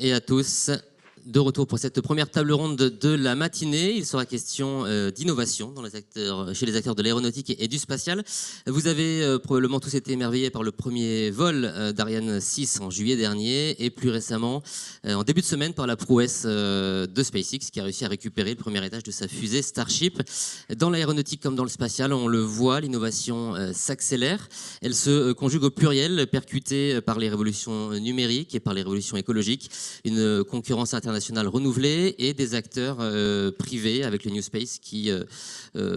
Et à tous. De retour pour cette première table ronde de la matinée. Il sera question d'innovation chez les acteurs de l'aéronautique et du spatial. Vous avez probablement tous été émerveillés par le premier vol d'Ariane 6 en juillet dernier et plus récemment, en début de semaine, par la prouesse de SpaceX qui a réussi à récupérer le premier étage de sa fusée Starship. Dans l'aéronautique comme dans le spatial, on le voit, l'innovation s'accélère. Elle se conjugue au pluriel, percutée par les révolutions numériques et par les révolutions écologiques. Une concurrence internationale renouvelée et des acteurs privés avec le New Space qui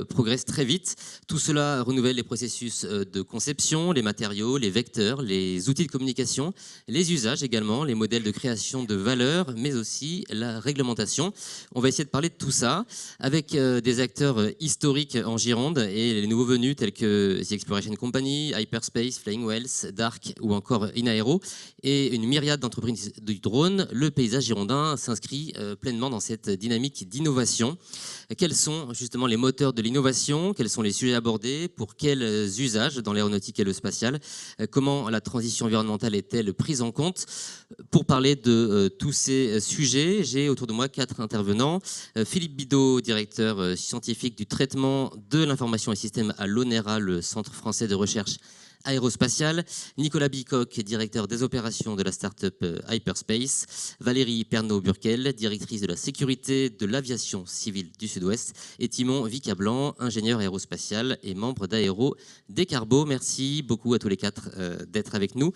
progressent très vite. Tout cela renouvelle les processus de conception, les matériaux, les vecteurs, les outils de communication, les usages également, les modèles de création de valeur, mais aussi la réglementation. On va essayer de parler de tout ça avec des acteurs historiques en Gironde et les nouveaux venus tels que The Exploration Company, Hyperspace, Flying Wells, Dark ou encore Inaero et une myriade d'entreprises du drone. Le paysage girondin s'inscrit pleinement dans cette dynamique d'innovation. Quels sont justement les moteurs de l'innovation? Quels sont les sujets abordés? Pour quels usages dans l'aéronautique et le spatial? Comment la transition environnementale est-elle prise en compte? Pour parler de tous ces sujets, j'ai autour de moi 4 intervenants. Philippe Bidot, directeur scientifique du traitement de l'information et système à l'ONERA, le Centre français de recherche aérospatiale. Nicolas Bicoq, directeur des opérations de la start-up Hyperspace. Valérie Pernaut-Burkel, directrice de la sécurité de l'aviation civile du Sud-Ouest. Et Timon Vicablanc, ingénieur aérospatial et membre d'Aéro Décarbo. Merci beaucoup à tous les 4 d'être avec nous.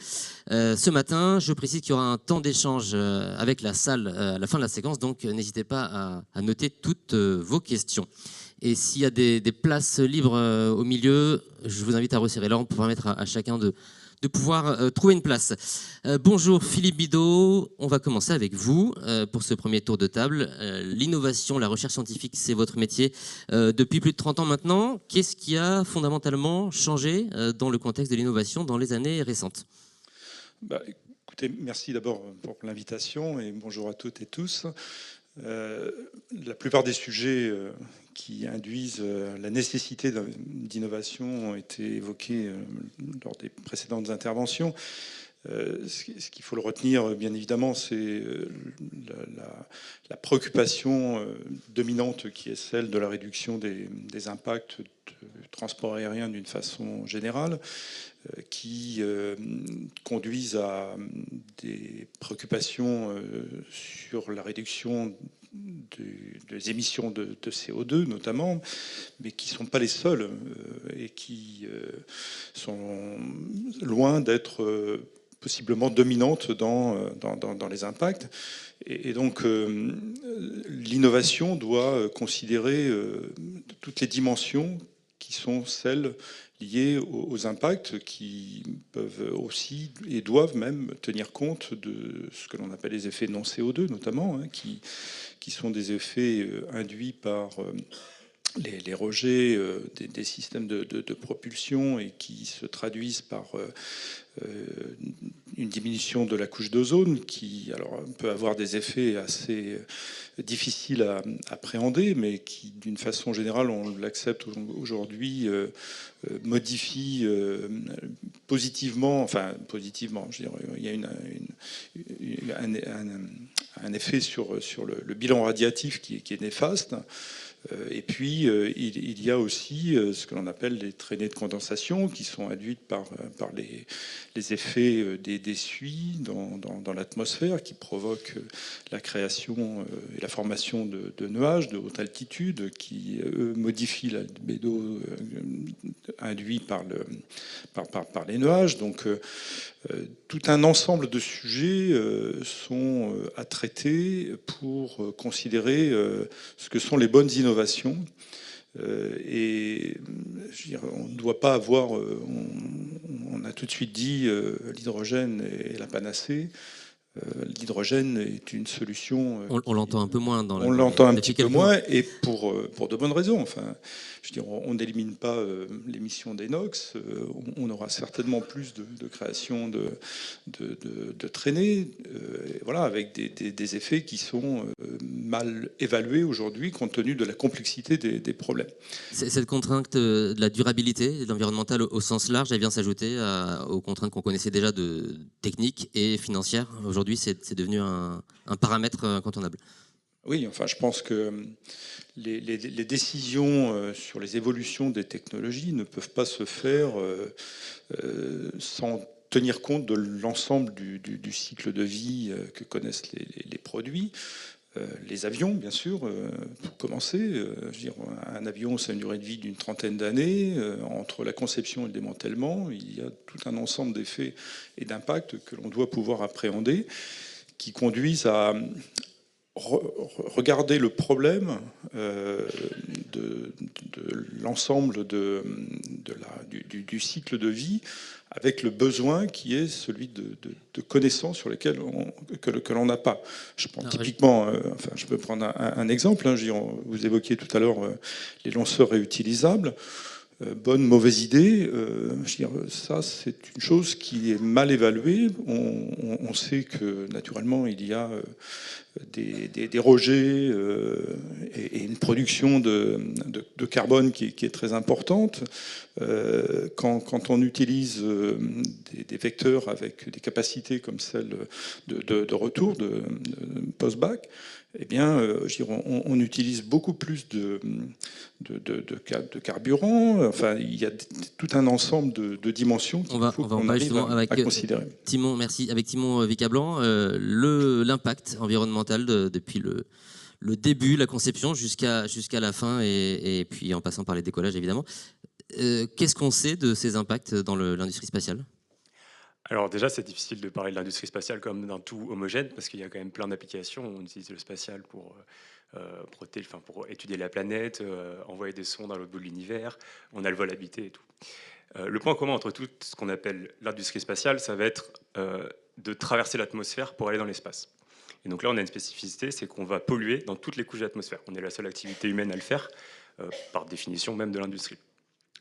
Ce matin, je précise qu'il y aura un temps d'échange avec la salle à la fin de la séquence, donc n'hésitez pas à noter toutes vos questions. Et s'il y a des places libres au milieu, je vous invite à resserrer l'ordre pour permettre à chacun de pouvoir trouver une place. Bonjour Philippe Bidot, on va commencer avec vous pour ce premier tour de table. L'innovation, la recherche scientifique, c'est votre métier depuis plus de 30 ans maintenant. Qu'est-ce qui a fondamentalement changé dans le contexte de l'innovation dans les années récentes? Écoutez, merci d'abord pour l'invitation et bonjour à toutes et tous. La plupart des sujets qui induisent la nécessité d'innovation ont été évoqués lors des précédentes interventions. Ce qu'il faut le retenir, bien évidemment, c'est la préoccupation dominante qui est celle de la réduction des impacts du transport aérien d'une façon générale, qui conduisent à des préoccupations sur la réduction des émissions de CO2 notamment, mais qui ne sont pas les seules et qui sont loin d'être possiblement dominantes dans les impacts. Et donc l'innovation doit considérer toutes les dimensions qui sont celles liées aux impacts, qui peuvent aussi et doivent même tenir compte de ce que l'on appelle les effets non CO2 notamment, hein, qui sont des effets induits par les rejets des systèmes de propulsion et qui se traduisent par une diminution de la couche d'ozone qui alors, peut avoir des effets assez difficiles à appréhender, mais qui, d'une façon générale, on l'accepte aujourd'hui, modifie positivement, je dirais, il y a un effet sur le bilan radiatif qui est néfaste. Et puis, il y a aussi ce que l'on appelle les traînées de condensation qui sont induites par les effets des suies dans l'atmosphère qui provoquent la création et la formation de nuages de haute altitude qui, eux, modifient l'albédo induit par les nuages. Donc, tout un ensemble de sujets sont à traiter pour considérer ce que sont les bonnes innovations. Et je veux dire, on ne doit pas avoir, on a tout de suite dit l'hydrogène est la panacée. L'hydrogène est une solution. On l'entend un peu moins dans on l'entend un petit peu moins et pour de bonnes raisons. Enfin, je veux dire, on n'élimine pas l'émission des NOx. On aura certainement plus de création de traînées, voilà, avec des effets qui sont mal évalués aujourd'hui compte tenu de la complexité des problèmes. Cette contrainte de la durabilité, de l'environnemental au sens large, elle vient s'ajouter aux contraintes qu'on connaissait déjà de techniques et financières aujourd'hui. aujourd'hui c'est devenu un paramètre incontournable. Oui, enfin, je pense que les décisions sur les évolutions des technologies ne peuvent pas se faire sans tenir compte de l'ensemble du cycle de vie que connaissent les produits. Les avions, bien sûr, pour commencer. Je veux dire, un avion, ça a une durée de vie d'une 30aine d'années. Entre la conception et le démantèlement, il y a tout un ensemble d'effets et d'impacts que l'on doit pouvoir appréhender, qui conduisent à regarder le problème de l'ensemble du cycle de vie avec le besoin qui est celui de connaissances sur lesquelles que l'on n'a pas. Je prends typiquement, enfin, je peux prendre un exemple. Vous évoquiez tout à l'heure les lanceurs réutilisables. Bonne, mauvaise idée, ça c'est une chose qui est mal évaluée. On sait que naturellement il y a des rejets et une production de carbone qui est très importante. Quand on utilise des vecteurs avec des capacités comme celle de retour, de post-bac, eh bien, on utilise beaucoup plus de carburant. Enfin, il y a tout un ensemble de dimensions qu'il faut qu'on arrive à considérer. Timon, merci. Avec Timon Vicablanc, l'impact environnemental depuis le début, la conception, jusqu'à la fin, et puis en passant par les décollages, évidemment. Qu'est-ce qu'on sait de ces impacts dans l'industrie spatiale ? Alors déjà, c'est difficile de parler de l'industrie spatiale comme d'un tout homogène, parce qu'il y a quand même plein d'applications. On utilise le spatial pour étudier la planète, envoyer des sondes à l'autre bout de l'univers. On a le vol habité et tout. Le point commun entre tout ce qu'on appelle l'industrie spatiale, ça va être de traverser l'atmosphère pour aller dans l'espace. Et donc là, on a une spécificité, c'est qu'on va polluer dans toutes les couches de l'atmosphère. On est la seule activité humaine à le faire, par définition même de l'industrie.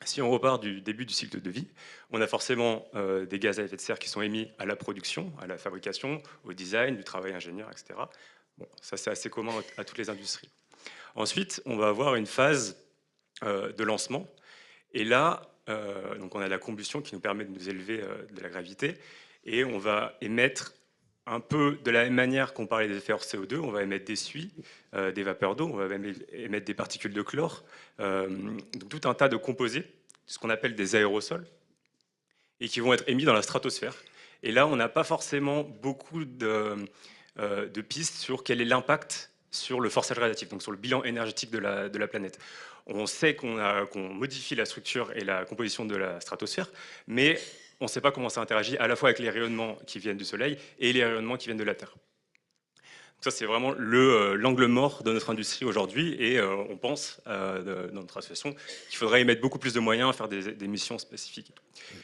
Si on repart du début du cycle de vie, on a forcément des gaz à effet de serre qui sont émis à la production, à la fabrication, au design, du travail ingénieur, etc. Bon, ça, c'est assez commun à toutes les industries. Ensuite, on va avoir une phase de lancement. Et là, donc on a la combustion qui nous permet de nous élever de la gravité. Et on va émettre un peu de la même manière qu'on parlait des effets hors CO2, on va émettre des suies, des vapeurs d'eau, on va même émettre des particules de chlore, donc tout un tas de composés, ce qu'on appelle des aérosols, et qui vont être émis dans la stratosphère. Et là, on n'a pas forcément beaucoup de pistes sur quel est l'impact sur le forçage radiatif, donc sur le bilan énergétique de la planète. On sait qu'on modifie la structure et la composition de la stratosphère, mais on ne sait pas comment ça interagit à la fois avec les rayonnements qui viennent du Soleil et les rayonnements qui viennent de la Terre. Donc ça, c'est vraiment l'angle mort de notre industrie aujourd'hui, et on pense, dans notre association, qu'il faudrait y mettre beaucoup plus de moyens à faire des missions spécifiques.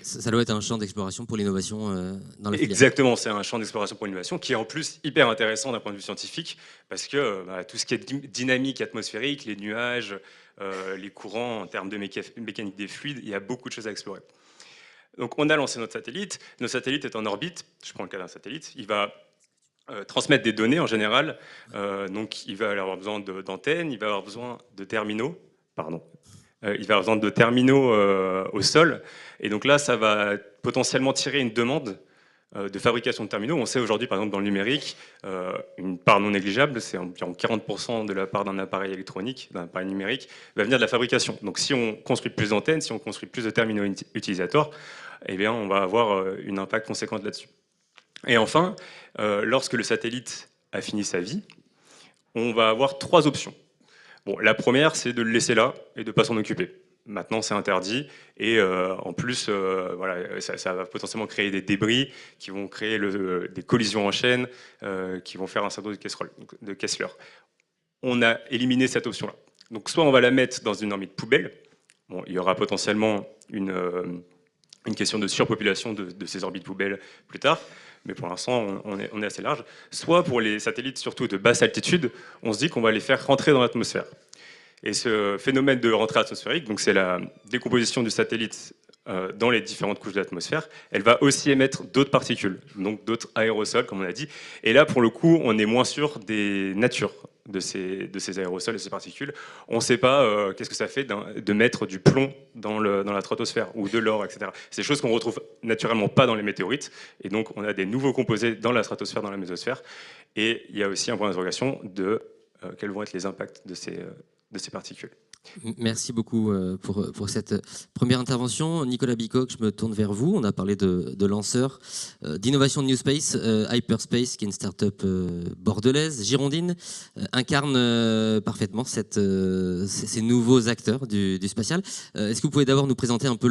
Ça doit être un champ d'exploration pour l'innovation dans la filière. Exactement, c'est un champ d'exploration pour l'innovation qui est en plus hyper intéressant d'un point de vue scientifique, parce que tout ce qui est dynamique atmosphérique, les nuages, les courants en termes de mécanique des fluides, il y a beaucoup de choses à explorer. Donc on a lancé notre satellite. Notre satellite est en orbite. Je prends le cas d'un satellite. Il va transmettre des données en général. Donc il va avoir besoin d'antennes, il va avoir besoin de terminaux. Il va avoir besoin de terminaux au sol. Et donc là, ça va potentiellement tirer une demande de fabrication de terminaux. On sait aujourd'hui, par exemple, dans le numérique, une part non négligeable, c'est environ 40% de la part d'un appareil électronique, d'un appareil numérique, va venir de la fabrication. Donc si on construit plus d'antennes, si on construit plus de terminaux utilisateurs, eh bien, on va avoir un impact conséquent là-dessus. Et enfin, lorsque le satellite a fini sa vie, on va avoir 3 options. Bon, la première, c'est de le laisser là et de ne pas s'en occuper. Maintenant, c'est interdit, et en plus, ça va potentiellement créer des débris qui vont créer des collisions en chaîne, qui vont faire un syndrome de Kessler. On a éliminé cette option-là. Donc, soit on va la mettre dans une orbite poubelle. Bon, il y aura potentiellement une question de surpopulation de ces orbites poubelles plus tard, mais pour l'instant, on est assez large. Soit pour les satellites, surtout de basse altitude, on se dit qu'on va les faire rentrer dans l'atmosphère. Et ce phénomène de rentrée atmosphérique, donc c'est la décomposition du satellite dans les différentes couches de l'atmosphère, elle va aussi émettre d'autres particules, donc d'autres aérosols, comme on a dit. Et là, pour le coup, on est moins sûr des natures de ces aérosols et ces particules. On ne sait pas qu'est-ce que ça fait de mettre du plomb dans la stratosphère ou de l'or, etc. C'est des choses qu'on retrouve naturellement pas dans les météorites. Et donc, on a des nouveaux composés dans la stratosphère, dans la mésosphère. Et il y a aussi un point d'interrogation de quels vont être les impacts de ces particules. Merci beaucoup pour cette première intervention. Nicolas Bicoq, je me tourne vers vous. On a parlé de lanceurs, d'innovation de New Space. Hyperspace, qui est une start-up bordelaise, girondine, incarne parfaitement ces nouveaux acteurs du spatial. Est-ce que vous pouvez d'abord nous présenter un peu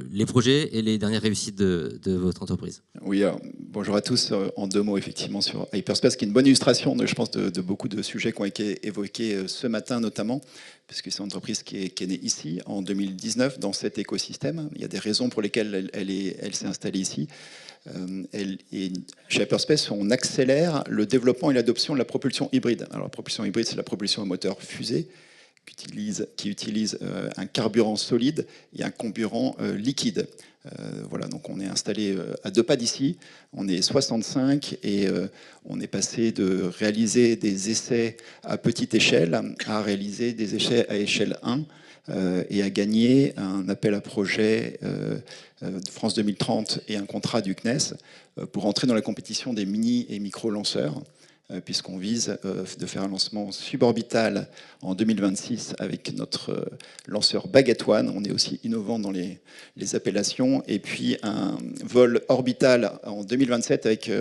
les projets et les dernières réussites de votre entreprise? Oui, bonjour à tous. En 2 mots, effectivement, sur Hyperspace, qui est une bonne illustration, je pense, de beaucoup de sujets qui ont été évoqués ce matin, notamment, puisque c'est une entreprise qui est née ici, en 2019, dans cet écosystème. Il y a des raisons pour lesquelles elle s'est installée ici. Chez Hyperspace, on accélère le développement et l'adoption de la propulsion hybride. Alors, la propulsion hybride, c'est la propulsion à moteur fusée, qui utilise un carburant solide et un carburant liquide. Voilà, donc on est installé à 2 pas d'ici, on est 65 et on est passé de réaliser des essais à petite échelle à réaliser des essais à échelle 1 et à gagner un appel à projet de France 2030 et un contrat du CNES pour entrer dans la compétition des mini et micro lanceurs, puisqu'on vise de faire un lancement suborbital en 2026 avec notre lanceur Baguette One. On est aussi innovant dans les appellations. Et puis un vol orbital en 2027 avec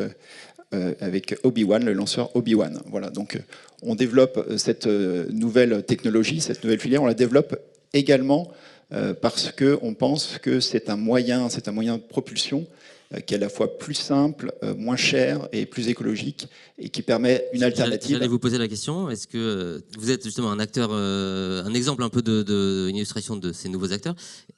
Obi-Wan, le lanceur Obi-Wan. Voilà, donc on développe cette nouvelle technologie, cette nouvelle filière, on la développe également parce qu'on pense que c'est un moyen de propulsion qui est à la fois plus simple, moins cher et plus écologique, et qui permet une alternative. J'allais vous poser la question, est-ce que vous êtes justement un acteur, un exemple un peu une illustration de ces nouveaux acteurs?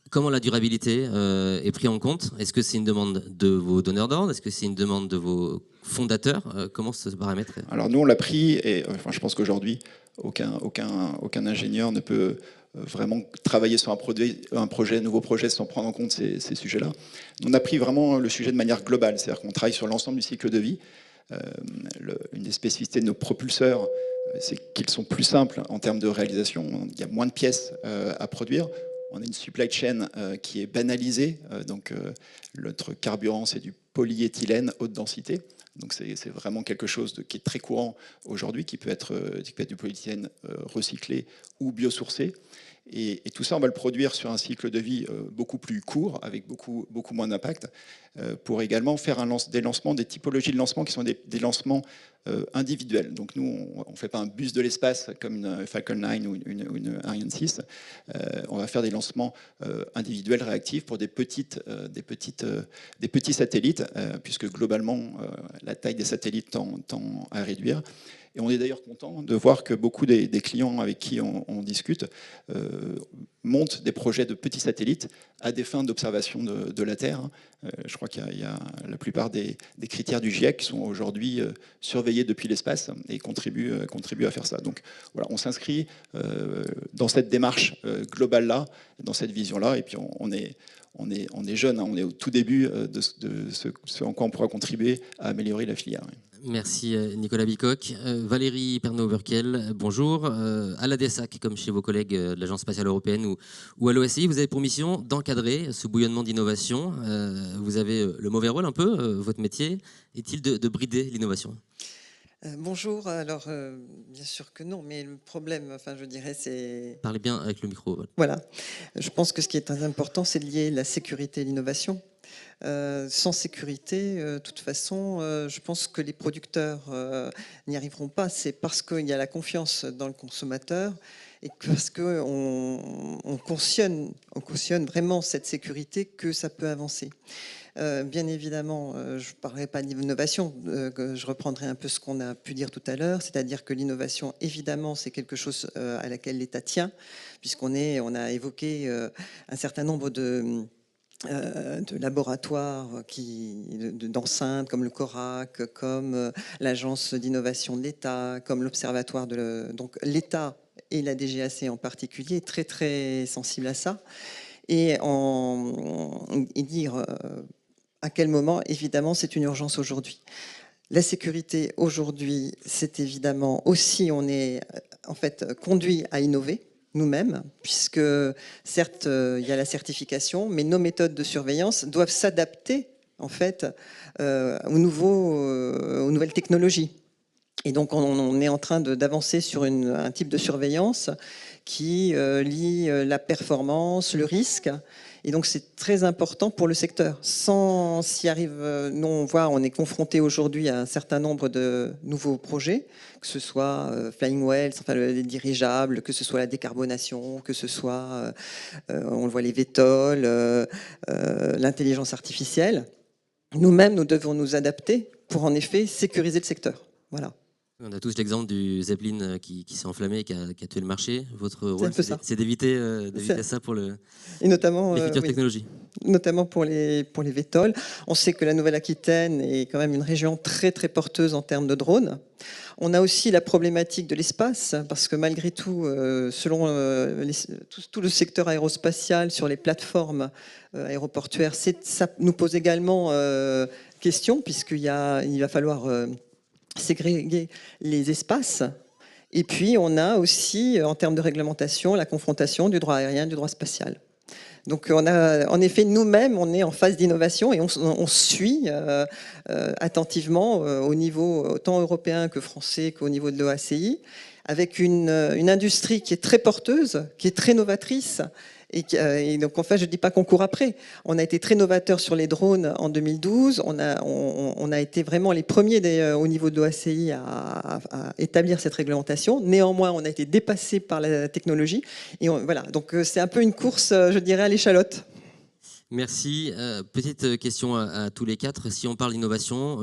Comment la durabilité est prise en compte? Est-ce que c'est une demande de vos donneurs d'ordre? Est-ce que c'est une demande de vos fondateurs? Comment ce paramètre? Alors nous, on l'a pris, et je pense qu'aujourd'hui, aucun ingénieur ne peut vraiment travailler sur un nouveau projet sans prendre en compte ces sujets-là. On a pris vraiment le sujet de manière globale, c'est-à-dire qu'on travaille sur l'ensemble du cycle de vie. Une des spécificités de nos propulseurs, c'est qu'ils sont plus simples en termes de réalisation. Il y a moins de pièces à produire. On a une supply chain qui est banalisée. Donc notre carburant, c'est du polyéthylène haute densité. Donc c'est vraiment quelque chose qui est très courant aujourd'hui, qui peut être du polyéthylène recyclé ou biosourcé. Et tout ça, on va le produire sur un cycle de vie beaucoup plus court, avec beaucoup moins d'impact, pour également faire des typologies de lancement qui sont des lancements individuels. Donc nous, on ne fait pas un bus de l'espace comme une Falcon 9 ou une Ariane 6. On va faire des lancements individuels réactifs pour des petits satellites, puisque globalement, la taille des satellites tend à réduire. Et on est d'ailleurs content de voir que beaucoup des clients avec qui on discute montent des projets de petits satellites à des fins d'observation de la Terre. Je crois qu'il y a la plupart des critères du GIEC qui sont aujourd'hui surveillés depuis l'espace et contribuent à faire ça. Donc voilà, on s'inscrit dans cette démarche globale-là, dans cette vision-là, et puis on est jeune, on est au tout début de ce en quoi on pourra contribuer à améliorer la filière. Merci Nicolas Bicoq. Valérie Pernaut-Burkel, bonjour. À la DESAC, comme chez vos collègues de l'Agence spatiale européenne ou à l'OSCI, vous avez pour mission d'encadrer ce bouillonnement d'innovation. Vous avez le mauvais rôle un peu, votre métier est-il de brider l'innovation? Bonjour, alors bien sûr que non, mais le problème, je dirais, c'est... Parlez bien avec le micro. Voilà, je pense que ce qui est très important, c'est de lier la sécurité et l'innovation. Sans sécurité, de toute façon, je pense que les producteurs n'y arriveront pas. C'est parce qu'il y a la confiance dans le consommateur et parce qu'on cautionne vraiment cette sécurité que ça peut avancer. Bien évidemment, je ne parlerai pas d'innovation, je reprendrai un peu ce qu'on a pu dire tout à l'heure, c'est-à-dire que l'innovation, évidemment, c'est quelque chose à laquelle l'État tient, puisqu'on a évoqué un certain nombre de laboratoires d'enceintes comme le CORAC, comme l'Agence d'innovation de l'État, comme l'Observatoire donc l'État et la DGAC en particulier est très très sensible à ça. et dire à quel moment, évidemment, c'est une urgence aujourd'hui. La sécurité aujourd'hui, c'est évidemment aussi, on est en fait conduit à innover nous-mêmes, puisque certes, il y a la certification, mais nos méthodes de surveillance doivent s'adapter en fait aux nouvelles technologies. Et donc, on est en train d'avancer sur un type de surveillance qui lie la performance, le risque. Et donc, c'est très important pour le secteur. Sans s'y arrive, nous, on est confronté aujourd'hui à un certain nombre de nouveaux projets, que ce soit Flying Wells, enfin les dirigeables, que ce soit la décarbonation, que ce soit, on le voit, les VTOL, l'intelligence artificielle. Nous-mêmes, nous devons nous adapter pour, en effet, sécuriser le secteur. Voilà. On a tous l'exemple du Zeppelin qui s'est enflammé et qui a tué le marché. Votre rôle, c'est d'éviter ça pour et notamment, les futures oui, technologies. Notamment pour les VTOL. On sait que la Nouvelle-Aquitaine est quand même une région très très porteuse en termes de drones. On a aussi la problématique de l'espace, parce que malgré tout, selon tout le secteur aérospatial sur les plateformes aéroportuaires, ça nous pose également question, puisqu'il va falloir ségréguer les espaces. Et puis, on a aussi, en termes de réglementation, la confrontation du droit aérien et du droit spatial. Donc, on a, en effet, nous-mêmes, on est en phase d'innovation et on suit attentivement au niveau tant européen que français qu'au niveau de l'OACI, avec une industrie qui est très porteuse, qui est très novatrice. Et donc, en fait, je ne dis pas qu'on court après. On a été très novateur sur les drones en 2012. On a été vraiment les premiers au niveau de l'OACI à établir cette réglementation. Néanmoins, on a été dépassé par la technologie. Et voilà. Donc, c'est un peu une course, je dirais, à l'échalote. Merci. Petite question à tous les quatre. Si on parle d'innovation,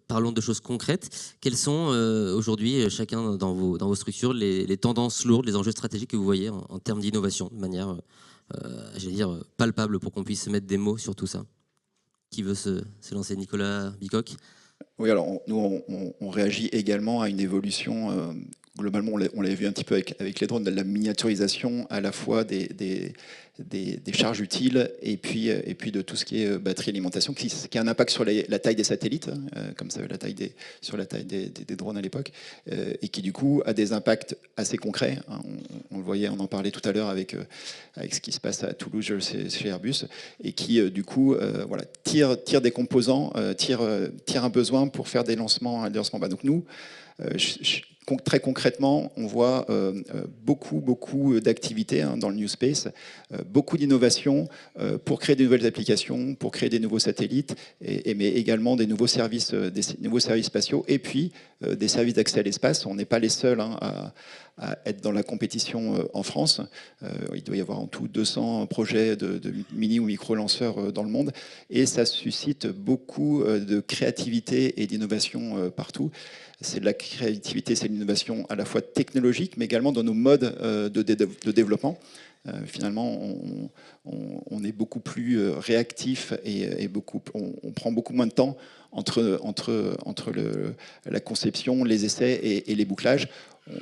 parlons de choses concrètes. Quelles sont aujourd'hui, chacun dans vos structures, les tendances lourdes, les enjeux stratégiques que vous voyez en termes d'innovation, de manière, j'allais dire, palpable, pour qu'on puisse mettre des mots sur tout ça? Qui veut se lancer? Nicolas Bicoq? Oui, alors nous, on réagit également à une évolution. Globalement, on l'avait vu un petit peu avec les drones, de la miniaturisation à la fois des charges utiles et puis de tout ce qui est batterie, alimentation, qui a un impact sur la taille des satellites, comme ça, sur la taille des drones à l'époque, et qui du coup a des impacts assez concrets. On le voyait, on en parlait tout à l'heure avec ce qui se passe à Toulouse chez Airbus, et qui du coup voilà, tire des composants, tire un besoin pour faire des lancements bas. Donc nous, très concrètement, on voit beaucoup d'activités dans le New Space, beaucoup d'innovations pour créer de nouvelles applications, pour créer des nouveaux satellites, mais également des nouveaux services spatiaux, et puis des services d'accès à l'espace. On n'est pas les seuls à être dans la compétition en France. Il doit y avoir en tout 200 projets de mini ou micro-lanceurs dans le monde, et ça suscite beaucoup de créativité et d'innovation partout. C'est de la créativité, c'est de l'innovation à la fois technologique, mais également dans nos modes de développement. Finalement, on est beaucoup plus réactif et on prend beaucoup moins de temps entre la conception, les essais et les bouclages.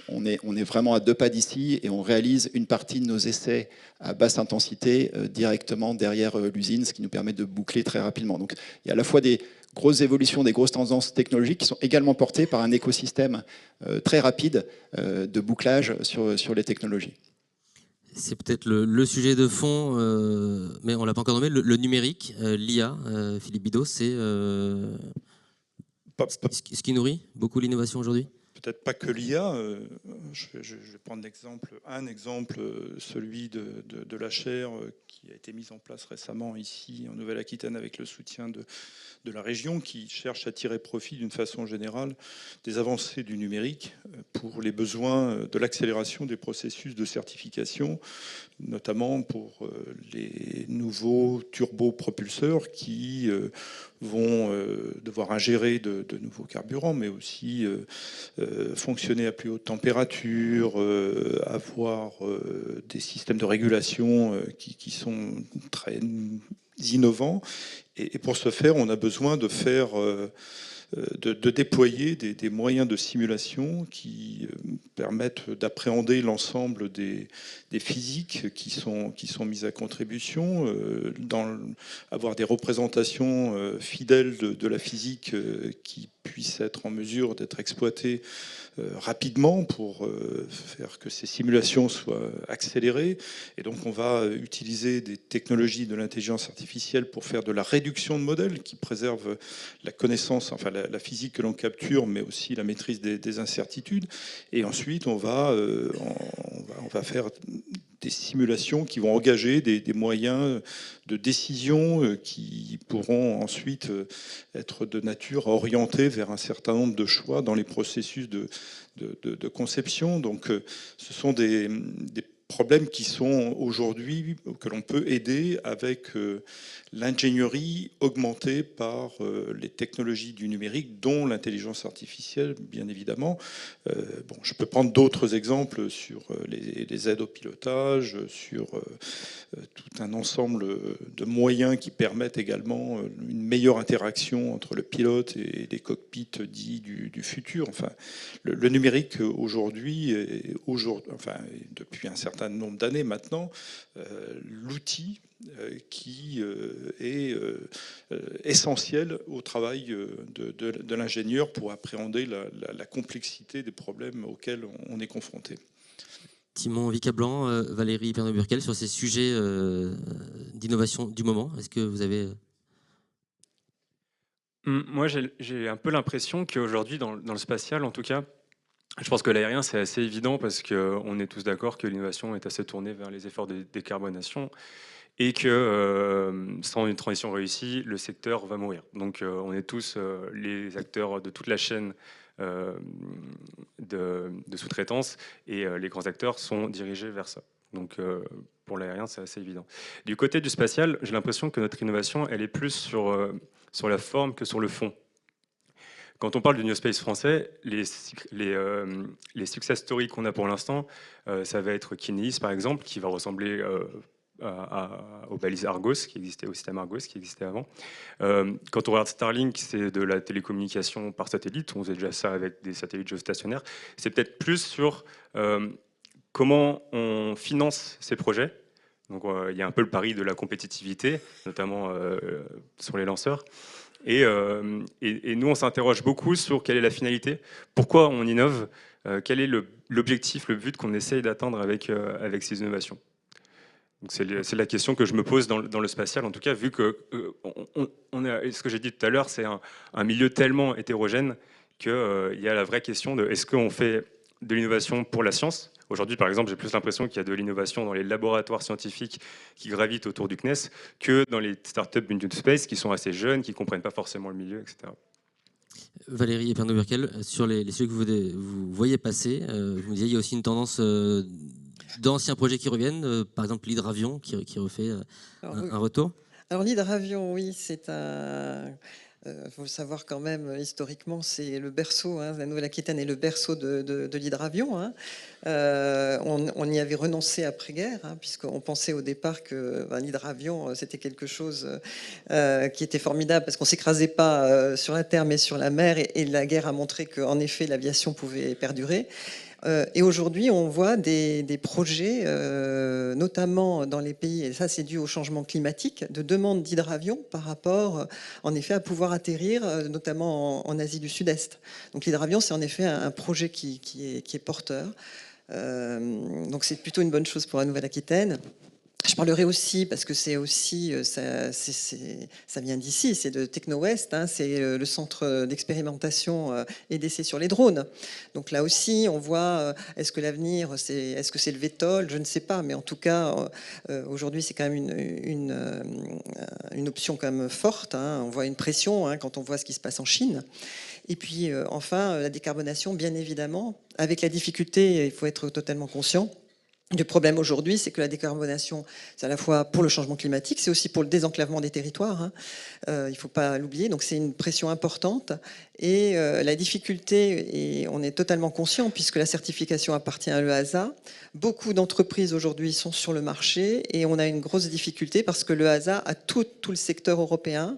On est vraiment à 2 pas d'ici et on réalise une partie de nos essais à basse intensité directement derrière l'usine, ce qui nous permet de boucler très rapidement. Donc il y a à la fois des grosses évolutions, des grosses tendances technologiques qui sont également portées par un écosystème très rapide de bouclage sur les technologies. C'est peut-être le sujet de fond, mais on ne l'a pas encore nommé, le numérique, l'IA. Philippe Bidot, c'est ce qui nourrit beaucoup l'innovation aujourd'hui? Peut-être pas que l'IA. Je vais prendre un exemple, celui de la chaire qui a été mise en place récemment ici en Nouvelle-Aquitaine avec le soutien de la région, qui cherche à tirer profit d'une façon générale des avancées du numérique pour les besoins de l'accélération des processus de certification, notamment pour les nouveaux turbopropulseurs qui vont devoir ingérer de nouveaux carburants, mais aussi fonctionner à plus haute température, avoir des systèmes de régulation qui sont très innovants. Et pour ce faire, on a besoin de déployer des moyens de simulation qui permettent d'appréhender l'ensemble des physiques qui sont mises à contribution, avoir des représentations fidèles de la physique qui puissent être en mesure d'être exploitées rapidement pour faire que ces simulations soient accélérées. Et donc on va utiliser des technologies de l'intelligence artificielle pour faire de la réduction de modèles qui préservent la connaissance, enfin la physique que l'on capture, mais aussi la maîtrise des incertitudes. Et ensuite on va faire des simulations qui vont engager des moyens de décision qui pourront ensuite être de nature à orienter vers un certain nombre de choix dans les processus de conception. Donc ce sont des problèmes qui sont aujourd'hui, que l'on peut aider avec l'ingénierie augmentée par les technologies du numérique, dont l'intelligence artificielle, bien évidemment. Bon, je peux prendre d'autres exemples sur les aides au pilotage, sur tout un ensemble de moyens qui permettent également une meilleure interaction entre le pilote et les cockpits dits du futur. Enfin, le numérique aujourd'hui, enfin, depuis un certain nombre d'années maintenant, l'outil qui est essentiel au travail de l'ingénieur pour appréhender la complexité des problèmes auxquels on est confronté. Timon Vicablanc, Valérie Pernaut-Burkel, sur ces sujets d'innovation du moment, est-ce que vous avez... Moi, j'ai un peu l'impression qu'aujourd'hui, dans le spatial, en tout cas, je pense que l'aérien, c'est assez évident parce qu'on est tous d'accord que l'innovation est assez tournée vers les efforts de décarbonation et que sans une transition réussie, le secteur va mourir. Donc on est tous les acteurs de toute la chaîne de sous-traitance et les grands acteurs sont dirigés vers ça. Donc pour l'aérien, c'est assez évident. Du côté du spatial, j'ai l'impression que notre innovation, elle est plus sur la forme que sur le fond. Quand on parle du New Space français, les success stories qu'on a pour l'instant, ça va être Kinéis par exemple, qui va ressembler aux balises Argos, au système Argos qui existait avant. Quand on regarde Starlink, c'est de la télécommunication par satellite, on faisait déjà ça avec des satellites géostationnaires. C'est peut-être plus sur comment on finance ces projets. Donc il y a un peu le pari de la compétitivité, notamment sur les lanceurs. Et nous, on s'interroge beaucoup sur quelle est la finalité, pourquoi on innove, quel est l'objectif, le but qu'on essaye d'atteindre avec ces innovations. Donc c'est la question que je me pose dans le spatial, en tout cas, vu que ce que j'ai dit tout à l'heure, c'est un milieu tellement hétérogène qu'il y a la vraie question de est-ce qu'on fait de l'innovation pour la science. Aujourd'hui, par exemple, j'ai plus l'impression qu'il y a de l'innovation dans les laboratoires scientifiques qui gravitent autour du CNES que dans les startups du New Space qui sont assez jeunes, qui ne comprennent pas forcément le milieu, etc. Valérie Pernaut-Burkel, sur les sujets que vous voyez passer, vous me disiez il y a aussi une tendance d'anciens projets qui reviennent, par exemple l'hydravion qui refait un retour. Alors l'hydravion, oui, c'est un... Il faut le savoir quand même, historiquement, c'est le berceau, la Nouvelle-Aquitaine est le berceau de l'hydravion. On y avait renoncé après-guerre, puisqu'on pensait au départ que l'hydravion, c'était quelque chose qui était formidable, parce qu'on ne s'écrasait pas sur la terre, mais sur la mer, et la guerre a montré qu'en effet, l'aviation pouvait perdurer. Et aujourd'hui, on voit des projets, notamment dans les pays, et ça c'est dû au changement climatique, de demande d'hydravions par rapport, en effet, à pouvoir atterrir, notamment en Asie du Sud-Est. Donc l'hydravion, c'est en effet un projet qui est porteur. Donc c'est plutôt une bonne chose pour la Nouvelle-Aquitaine. Je parlerai aussi, parce que c'est aussi, ça vient d'ici, c'est de Techno-West, c'est le centre d'expérimentation et d'essai sur les drones. Donc là aussi, on voit, est-ce que l'avenir, est-ce que c'est le VTOL? Je ne sais pas, mais en tout cas, aujourd'hui, c'est quand même une option quand même forte. On voit une pression quand on voit ce qui se passe en Chine. Et puis, enfin, la décarbonation, bien évidemment, avec la difficulté, il faut être totalement conscient, Le problème aujourd'hui, c'est que la décarbonation, c'est à la fois pour le changement climatique, c'est aussi pour le désenclavement des territoires, hein. Il ne faut pas l'oublier. Donc c'est une pression importante. Et la difficulté, et on est totalement conscient, puisque la certification appartient à l'EASA, beaucoup d'entreprises aujourd'hui sont sur le marché et on a une grosse difficulté parce que l'EASA a tout le secteur européen.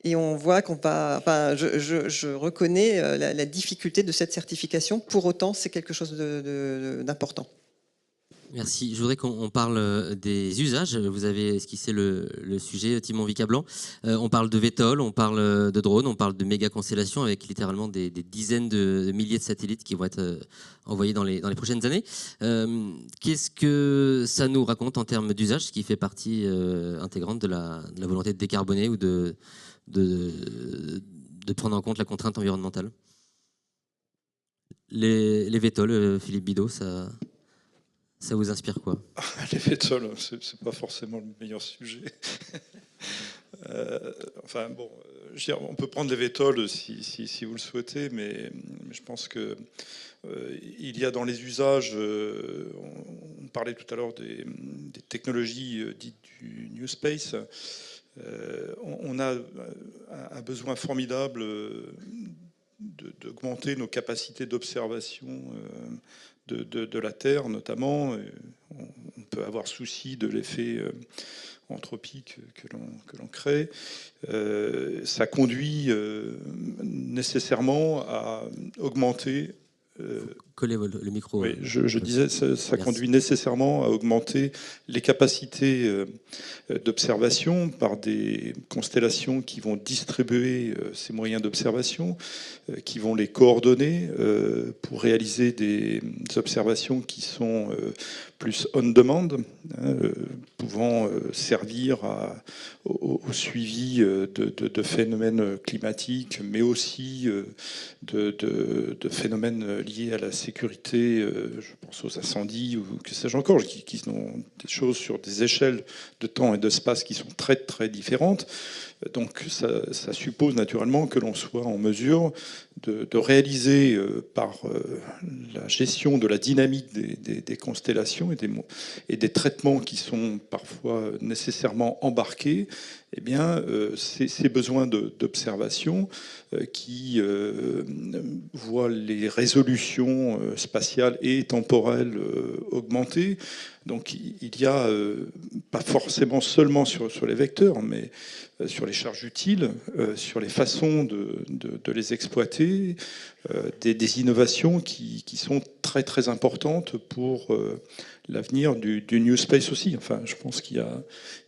Et on voit qu'on va. Enfin, je reconnais la difficulté de cette certification. Pour autant, c'est quelque chose d'important. Merci. Je voudrais qu'on parle des usages. Vous avez esquissé le sujet, Timon Vicablanc. On parle de VTOL, on parle de drones, on parle de méga constellations avec littéralement des dizaines de milliers de satellites qui vont être envoyés dans les prochaines années. Qu'est-ce que ça nous raconte en termes d'usage, ce qui fait partie intégrante de la volonté de décarboner ou de prendre en compte la contrainte environnementale? Les VTOL, Philippe Bidot, ça vous inspire quoi? Les VTOL, c'est pas forcément le meilleur sujet. Enfin bon, je veux dire, on peut prendre les VTOL si vous le souhaitez, mais je pense que il y a dans les usages, on parlait tout à l'heure des technologies dites du New Space. On a un besoin formidable d'augmenter nos capacités d'observation de la Terre, notamment. On peut avoir souci de l'effet anthropique que l'on crée. Ça conduit nécessairement à augmenter... Collez le micro. Oui, je disais, ça conduit nécessairement à augmenter les capacités d'observation par des constellations qui vont distribuer ces moyens d'observation, qui vont les coordonner pour réaliser des observations qui sont plus on demand, hein, pouvant servir au suivi de phénomènes climatiques, mais aussi de phénomènes liés à la sécurité, je pense aux incendies ou que sais-je encore, qui sont des choses sur des échelles de temps et d'espace qui sont très très différentes. Donc ça suppose naturellement que l'on soit en mesure de réaliser par la gestion de la dynamique des constellations et des traitements qui sont parfois nécessairement embarqués, eh bien, ces besoins d'observation qui voient les résolutions spatiales et temporelles augmenter. Donc il y a, pas forcément seulement sur les vecteurs, mais sur les charges utiles, sur les façons de les exploiter, des innovations qui sont très très importantes pour l'avenir du New Space aussi. Enfin, je pense qu'il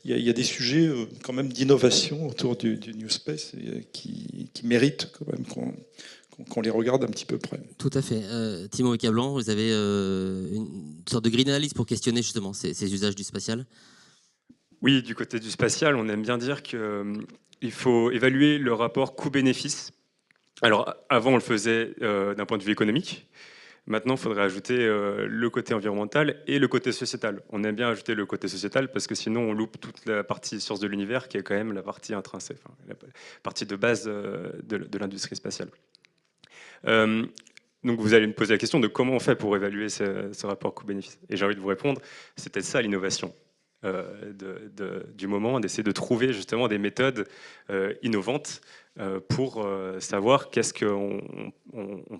y a des sujets quand même d'innovation autour du New Space qui méritent quand même qu'on les regarde un petit peu près. Tout à fait. Timon Vicablanc, vous avez une sorte de grille d'analyse pour questionner justement ces usages du spatial? Oui, du côté du spatial, on aime bien dire qu'il faut évaluer le rapport coût-bénéfice. Alors, avant, on le faisait d'un point de vue économique. Maintenant, il faudrait ajouter le côté environnemental et le côté sociétal. On aime bien ajouter le côté sociétal parce que sinon, on loupe toute la partie sciences de l'univers qui est quand même la partie intrinsèque, enfin, la partie de base de l'industrie spatiale. Donc vous allez me poser la question de comment on fait pour évaluer ce rapport coût-bénéfice. Et j'ai envie de vous répondre, c'est peut-être ça l'innovation du moment, d'essayer de trouver justement des méthodes innovantes pour savoir qu'est-ce qu'on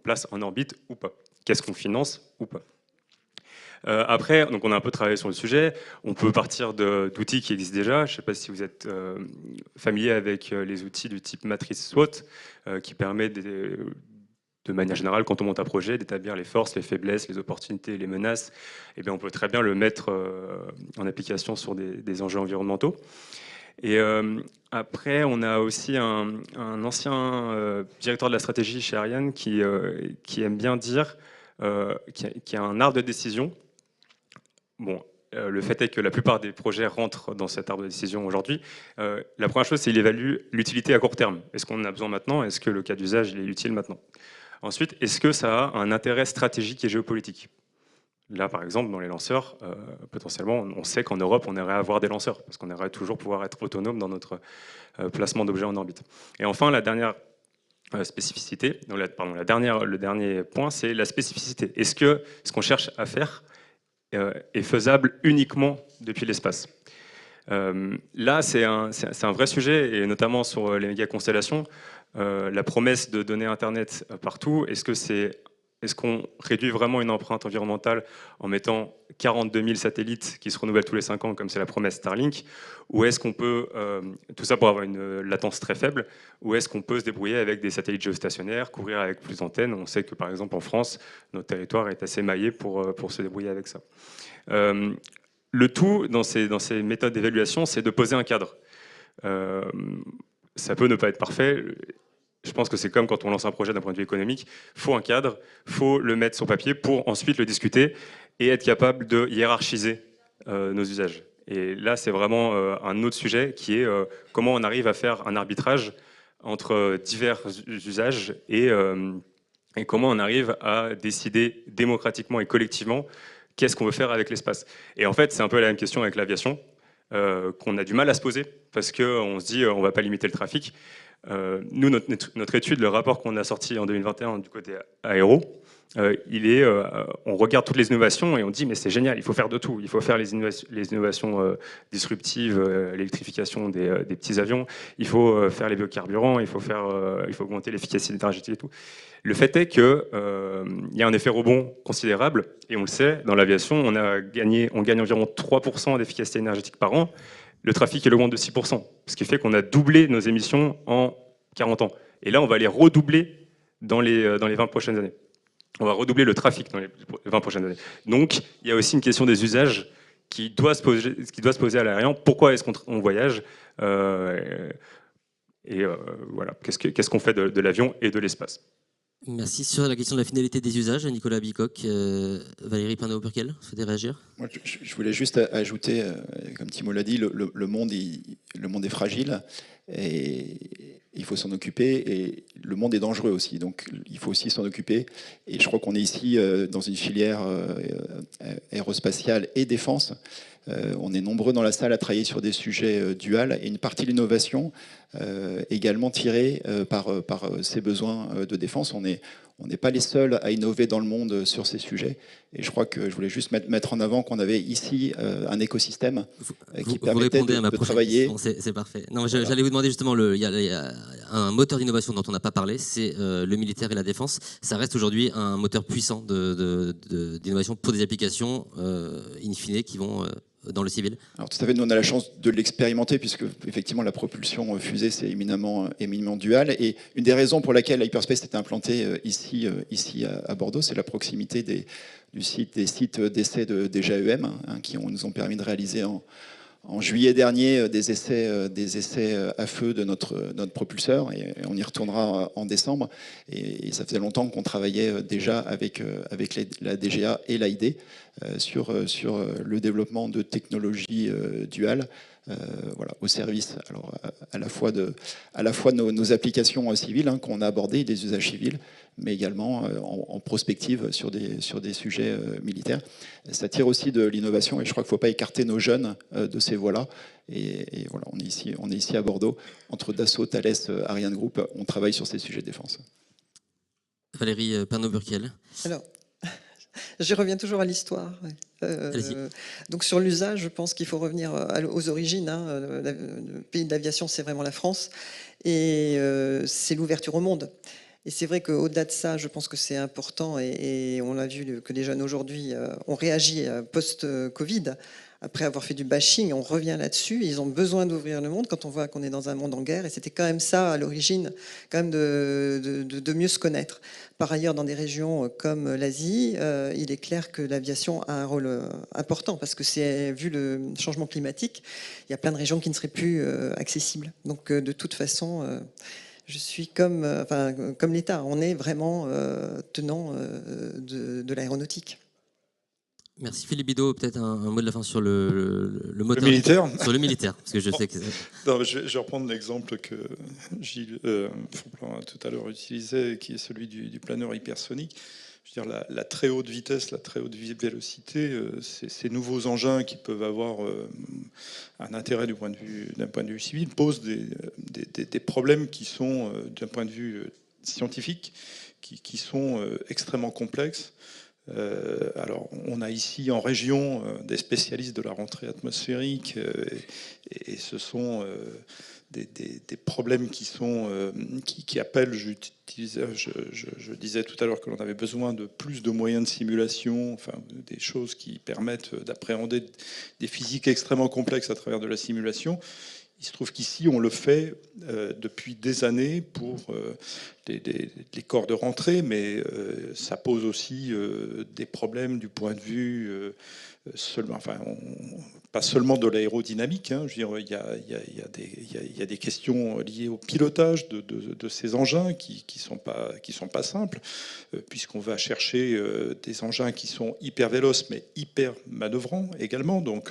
place en orbite ou pas, qu'est-ce qu'on finance ou pas. Après, donc on a un peu travaillé sur le sujet. On peut partir d'outils qui existent déjà. Je ne sais pas si vous êtes familier avec les outils du type matrice SWOT, qui permet de manière générale, quand on monte un projet, d'établir les forces, les faiblesses, les opportunités, les menaces. Eh bien, on peut très bien le mettre en application sur des enjeux environnementaux. Et après, on a aussi un ancien directeur de la stratégie chez Ariane qui aime bien dire qu'il y a un arbre de décision. Bon, le fait est que la plupart des projets rentrent dans cet arbre de décision aujourd'hui. La première chose, c'est qu'il évalue l'utilité à court terme. Est-ce qu'on en a besoin maintenant? Est-ce que le cas d'usage il est utile maintenant? Ensuite, est-ce que ça a un intérêt stratégique et géopolitique? Là, par exemple, dans les lanceurs, potentiellement, on sait qu'en Europe, on aimerait avoir des lanceurs, parce qu'on aimerait toujours pouvoir être autonome dans notre placement d'objets en orbite. Et enfin, la dernière spécificité, le dernier point, c'est la spécificité. Est-ce que ce qu'on cherche à faire est faisable uniquement depuis l'espace. Là, c'est un vrai sujet, et notamment sur les méga-constellations. La promesse de donner Internet partout, est-ce qu'on réduit vraiment une empreinte environnementale en mettant 42 000 satellites qui se renouvellent tous les 5 ans, comme c'est la promesse Starlink, ou est-ce qu'on peut, tout ça pour avoir une latence très faible, ou est-ce qu'on peut se débrouiller avec des satellites géostationnaires, couvrir avec plus d'antennes? On sait que par exemple en France, notre territoire est assez maillé pour se débrouiller avec ça. Le tout dans ces méthodes d'évaluation, c'est de poser un cadre. Ça peut ne pas être parfait. Je pense que c'est comme quand on lance un projet d'un point de vue économique. Il faut un cadre, il faut le mettre sur papier pour ensuite le discuter et être capable de hiérarchiser nos usages. Et là, c'est vraiment un autre sujet qui est comment on arrive à faire un arbitrage entre divers usages et comment on arrive à décider démocratiquement et collectivement qu'est-ce qu'on veut faire avec l'espace. Et en fait, c'est un peu la même question avec l'aviation, qu'on a du mal à se poser, parce qu'on se dit on ne va pas limiter le trafic. Nous, notre étude, le rapport qu'on a sorti en 2021 du côté aéro, on regarde toutes les innovations et on dit mais c'est génial, il faut faire de tout. Il faut faire les innovations disruptives, l'électrification des petits avions, il faut faire les biocarburants, il faut augmenter l'efficacité énergétique et tout. Le fait est qu'il y a un effet rebond considérable, et on le sait, dans l'aviation, on gagne environ 3% d'efficacité énergétique par an. Le trafic il augmente de 6%, ce qui fait qu'on a doublé nos émissions en 40 ans. Et là, on va les redoubler dans les 20 prochaines années. On va redoubler le trafic dans les 20 prochaines années. Donc, il y a aussi une question des usages qui doit se poser à l'aérien. Pourquoi est-ce qu'on voyage voilà. Qu'est-ce qu'on fait de l'avion et de l'espace? Merci. Sur la question de la finalité des usages, Nicolas Bicoq, Valérie Pinot-Purkel, vous souhaitez réagir? Moi, je voulais juste ajouter, comme Thibault l'a dit, le monde est fragile et il faut s'en occuper, et le monde est dangereux aussi, donc il faut aussi s'en occuper. Et je crois qu'on est ici dans une filière aérospatiale et défense. On est nombreux dans la salle à travailler sur des sujets duals, et une partie de l'innovation également tirée par ces besoins de défense. On n'est pas les seuls à innover dans le monde sur ces sujets. Et je crois que je voulais juste mettre en avant qu'on avait ici un écosystème qui permettait de travailler. C'est parfait. Non, j'allais vous demander justement, il y a un moteur d'innovation dont on n'a pas parlé, c'est le militaire et la défense. Ça reste aujourd'hui un moteur puissant d'innovation pour des applications in fine qui vont dans le civil. Alors tout à fait, nous on a la chance de l'expérimenter, puisque effectivement la propulsion fusée c'est éminemment dual, et une des raisons pour laquelle Hyperspace était implanté ici à Bordeaux, c'est la proximité des sites d'essais des GAEM, qui nous ont permis de réaliser en juillet dernier des essais à feu de notre propulseur, et on y retournera en décembre. Et ça faisait longtemps qu'on travaillait déjà avec la DGA et l'AID sur le développement de technologies duales, voilà, au service alors, à la fois de nos applications civiles qu'on a abordées, des usages civils, mais également en prospective sur des sujets militaires. Ça tire aussi de l'innovation, et je crois qu'il ne faut pas écarter nos jeunes de ces voies-là. Et voilà, on est ici à Bordeaux, entre Dassault, Thales, Ariane Group, on travaille sur ces sujets de défense. Valérie Pinot-Burkiel. Alors, je reviens toujours à l'histoire. Donc sur l'usage, je pense qu'il faut revenir aux origines. Le pays de l'aviation, c'est vraiment la France, et c'est l'ouverture au monde. Et c'est vrai qu'au-delà de ça, je pense que c'est important, et on l'a vu que les jeunes aujourd'hui ont réagi post-Covid. Après avoir fait du bashing, on revient là-dessus. Ils ont besoin d'ouvrir le monde quand on voit qu'on est dans un monde en guerre. Et c'était quand même ça, à l'origine, quand même de mieux se connaître. Par ailleurs, dans des régions comme l'Asie, il est clair que l'aviation a un rôle important, parce que vu le changement climatique, il y a plein de régions qui ne seraient plus accessibles. Donc, de toute façon, je suis comme l'État. On est vraiment tenant de l'aéronautique. Merci. Philippe Bidot, peut-être un mot de la fin sur le moteur. Le militaire. Sur le militaire, parce que je sais que... Non, je vais reprendre l'exemple que Gilles Fonplan tout à l'heure utilisait, qui est celui du planeur hypersonique. Je veux dire, la très haute vitesse, la très haute vélocité, ces nouveaux engins qui peuvent avoir un intérêt d'un point de vue civil posent des problèmes qui sont, d'un point de vue scientifique, qui sont extrêmement complexes. Alors, on a ici en région des spécialistes de la rentrée atmosphérique, et ce sont des problèmes qui appellent, je disais tout à l'heure que l'on avait besoin de plus de moyens de simulation, enfin des choses qui permettent d'appréhender des physiques extrêmement complexes à travers de la simulation. Il se trouve qu'ici, on le fait depuis des années pour les corps de rentrée, mais ça pose aussi des problèmes du point de vue pas seulement de l'aérodynamique. Hein, je veux dire, il y a des questions liées au pilotage de ces engins qui sont pas simples, puisqu'on va chercher des engins qui sont hyper véloces, mais hyper manœuvrants également. Donc,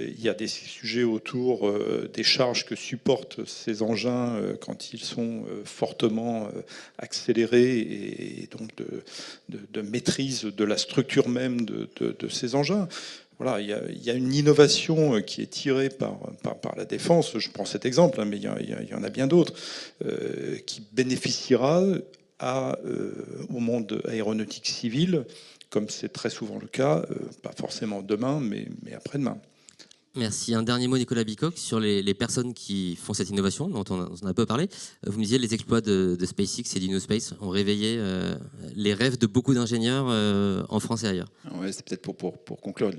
il y a des sujets autour des charges que supportent ces engins quand ils sont fortement accélérés, et donc de maîtrise de la structure même de ces engins. Voilà, il y a une innovation qui est tirée par la défense. Je prends cet exemple, hein, mais il y en a bien d'autres, qui bénéficiera au monde aéronautique civil, comme c'est très souvent le cas, pas forcément demain, mais après-demain. Merci. Un dernier mot, Nicolas Bicoque, sur les personnes qui font cette innovation, dont on a un peu parlé. Vous me disiez, les exploits de SpaceX et d'InnoSpace ont réveillé les rêves de beaucoup d'ingénieurs en France et ailleurs. Ouais, c'est peut-être pour conclure.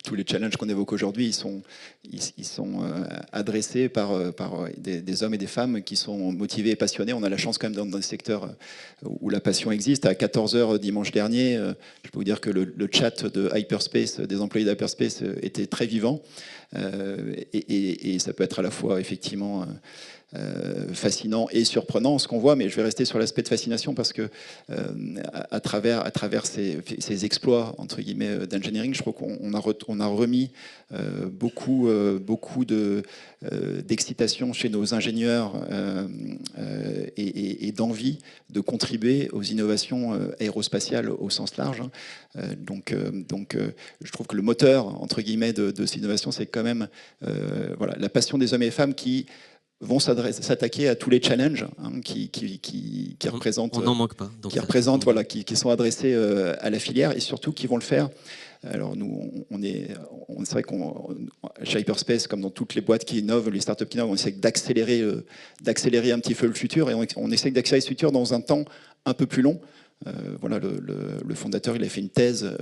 Tous les challenges qu'on évoque aujourd'hui, ils sont adressés par des hommes et des femmes qui sont motivés et passionnés. On a la chance quand même dans des secteurs où la passion existe. À 14h dimanche dernier, je peux vous dire que le chat de Hyperspace, des employés d'Hyperspace, était très vivant. Et ça peut être à la fois effectivement fascinant et surprenant ce qu'on voit, mais je vais rester sur l'aspect de fascination parce que à travers ces exploits entre guillemets d'engineering, je crois qu'on a remis beaucoup d'excitation chez nos ingénieurs et d'envie de contribuer aux innovations aérospatiales au sens large. Donc, je trouve que le moteur entre guillemets de ces innovations, c'est quand même voilà, la passion des hommes et femmes qui vont s'attaquer à tous les challenges qui représentent, on n'en manque pas. Donc voilà, qui sont adressés à la filière, et surtout qui vont le faire. Alors nous, c'est vrai chez Hyperspace, comme dans toutes les boîtes qui innovent, les startups qui innovent, on essaie d'accélérer un petit peu le futur, et on essaie d'accélérer ce futur dans un temps un peu plus long. Voilà, le fondateur, il a fait une thèse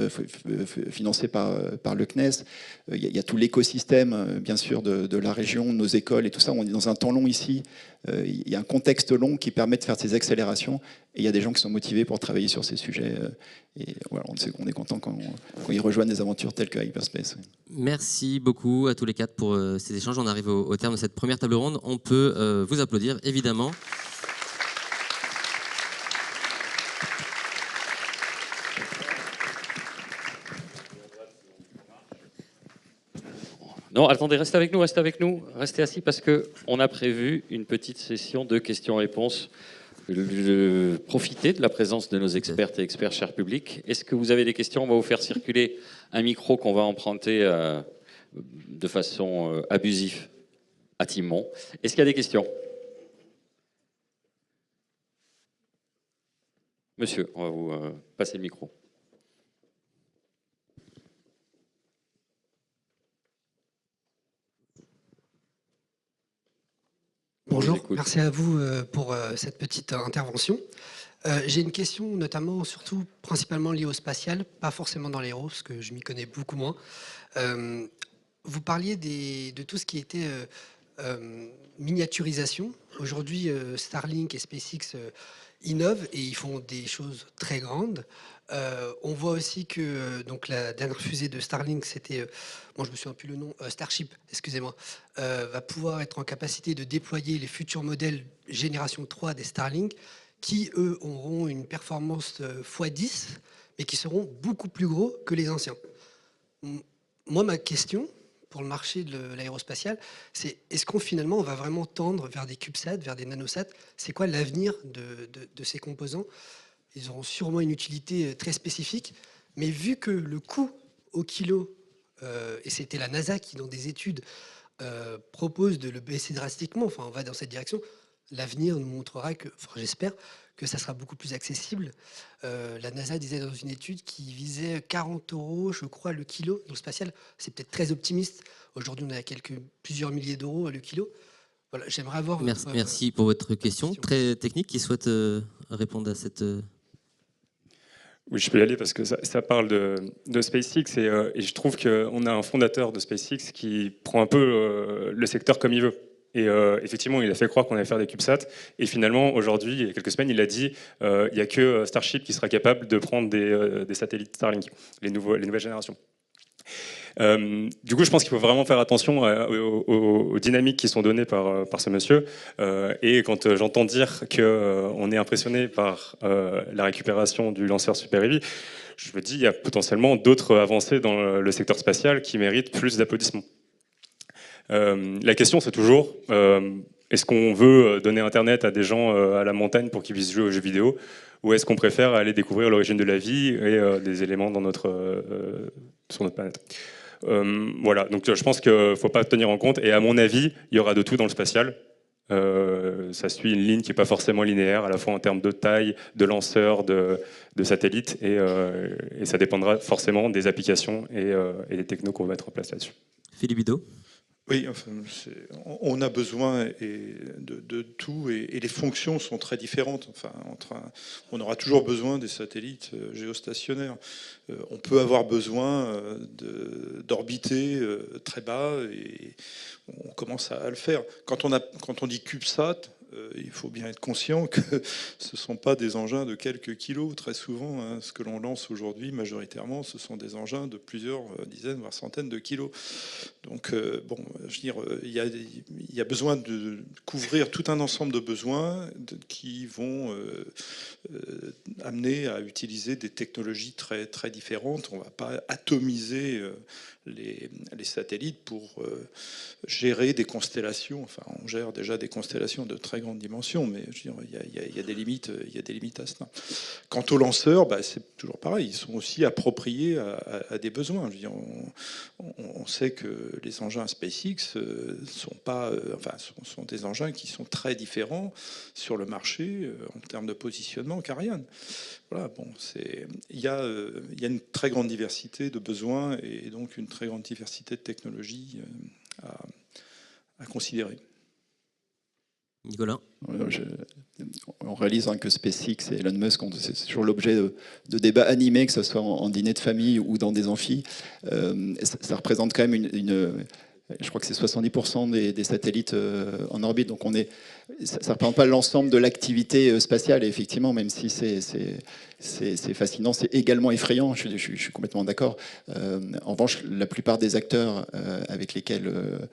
financée par le CNES. Il y a tout l'écosystème, bien sûr, de la région, nos écoles et tout ça. On est dans un temps long ici. Il y a un contexte long qui permet de faire ces accélérations. Et il y a des gens qui sont motivés pour travailler sur ces sujets. Et voilà, on est content quand ils rejoignent des aventures telles que Hyperspace. Merci beaucoup à tous les quatre pour ces échanges. On arrive au terme de cette première table ronde. On peut vous applaudir, évidemment. Non, attendez, restez avec nous, restez assis parce qu'on a prévu une petite session de questions-réponses. Profitez de la présence de nos expertes et experts, cher public. Est-ce que vous avez des questions? On va vous faire circuler un micro qu'on va emprunter de façon abusive à Timon. Est-ce qu'il y a des questions? Monsieur, on va vous passer le micro. Bonjour, merci à vous pour cette petite intervention. J'ai une question notamment, surtout, principalement liée au spatial, pas forcément dans l'aéro, parce que je m'y connais beaucoup moins. Vous parliez de tout ce qui était miniaturisation. Aujourd'hui, Starlink et SpaceX innovent et ils font des choses très grandes. On voit aussi que donc la dernière fusée de Starlink, c'était, bon, je me souviens plus le nom, Starship, excusez-moi, va pouvoir être en capacité de déployer les futurs modèles génération 3 des Starlink, qui eux auront une performance x10, mais qui seront beaucoup plus gros que les anciens. Moi, ma question pour le marché de l'aérospatial, c'est est-ce qu'on finalement on va vraiment tendre vers des CubeSats, vers des nanosats? C'est quoi l'avenir de ces composants? Ils auront sûrement une utilité très spécifique, mais vu que le coût au kilo, et c'était la NASA qui dans des études propose de le baisser drastiquement, enfin on va dans cette direction, l'avenir nous montrera que, enfin, j'espère, que ça sera beaucoup plus accessible. La NASA disait dans une étude qui visait 40 €, je crois, le kilo dans le spatial. C'est peut-être très optimiste. Aujourd'hui, on est à plusieurs milliers d'euros le kilo. Voilà, j'aimerais avoir Merci, votre, merci pour votre question. Très technique. Qui souhaite répondre à cette... Oui, je peux y aller parce que ça parle de SpaceX et je trouve qu'on a un fondateur de SpaceX qui prend un peu le secteur comme il veut. Et effectivement, il a fait croire qu'on allait faire des CubeSats. Et finalement, aujourd'hui, il y a quelques semaines, il a dit il n'y a que Starship qui sera capable de prendre des satellites Starlink, les nouvelles générations. Du coup, je pense qu'il faut vraiment faire attention aux dynamiques qui sont données par ce monsieur. Et quand j'entends dire qu'on est impressionné par la récupération du lanceur Super Heavy, je me dis il y a potentiellement d'autres avancées dans le secteur spatial qui méritent plus d'applaudissements. La question, c'est toujours est-ce qu'on veut donner Internet à des gens à la montagne pour qu'ils puissent jouer aux jeux vidéo, ou est-ce qu'on préfère aller découvrir l'origine de la vie et des éléments sur notre planète? Voilà, donc je pense qu'il ne faut pas tenir en compte, et à mon avis, il y aura de tout dans le spatial. Ça suit une ligne qui n'est pas forcément linéaire, à la fois en termes de taille, de lanceurs, de satellites, et ça dépendra forcément des applications et des technos qu'on va mettre en place là-dessus. Philippe Bidot. Oui, enfin, on a besoin de tout et les fonctions sont très différentes. Enfin, on aura toujours besoin des satellites géostationnaires. On peut avoir besoin d'orbiter très bas et on commence à le faire. Quand on dit CubeSat, il faut bien être conscient que ce ne sont pas des engins de quelques kilos. Très souvent, hein, ce que l'on lance aujourd'hui, majoritairement, ce sont des engins de plusieurs dizaines, voire centaines de kilos. Donc, bon, je veux dire, il y a besoin de couvrir tout un ensemble de besoins qui vont amener à utiliser des technologies très, très différentes. On ne va pas atomiser les satellites pour gérer des constellations. Enfin, on gère déjà des constellations de très grande dimension, mais je veux dire, il y a des limites, il y a des limites à cela. Quant aux lanceurs, bah, c'est toujours pareil. Ils sont aussi appropriés à des besoins. Je veux dire, on sait que les engins SpaceX sont des engins qui sont très différents sur le marché en termes de positionnement qu'Ariane. Voilà, bon, il y a une très grande diversité de besoins et donc une très grande diversité de technologies à considérer. Nicolas. On réalise que SpaceX et Elon Musk, c'est toujours l'objet de débats animés, que ce soit en dîner de famille ou dans des amphis. Ça représente quand même je crois que c'est 70% des satellites en orbite. Donc ça ne représente pas l'ensemble de l'activité spatiale. Et effectivement, même si c'est fascinant, c'est également effrayant. Je suis complètement d'accord. En revanche, la plupart des acteurs avec lesquels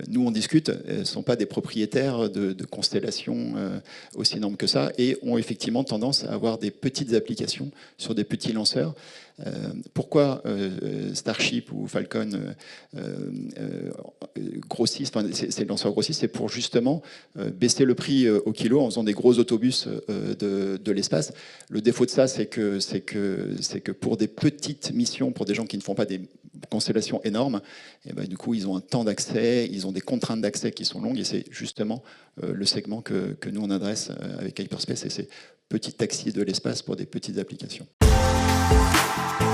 nous on discute ne sont pas des propriétaires de constellations aussi énormes que ça et ont effectivement tendance à avoir des petites applications sur des petits lanceurs. Pourquoi Starship ou Falcon grossissent, ces lanceurs grossissent, c'est pour justement baisser le prix au kilo en faisant des gros autobus de l'espace. Le défaut de ça, c'est que pour des petites missions, pour des gens qui ne font pas des constellations énormes, et ben, du coup, ils ont un temps d'accès, ils ont des contraintes d'accès qui sont longues, et c'est justement le segment que nous on adresse avec Hyperspace, et c'est petits taxis de l'espace pour des petites applications.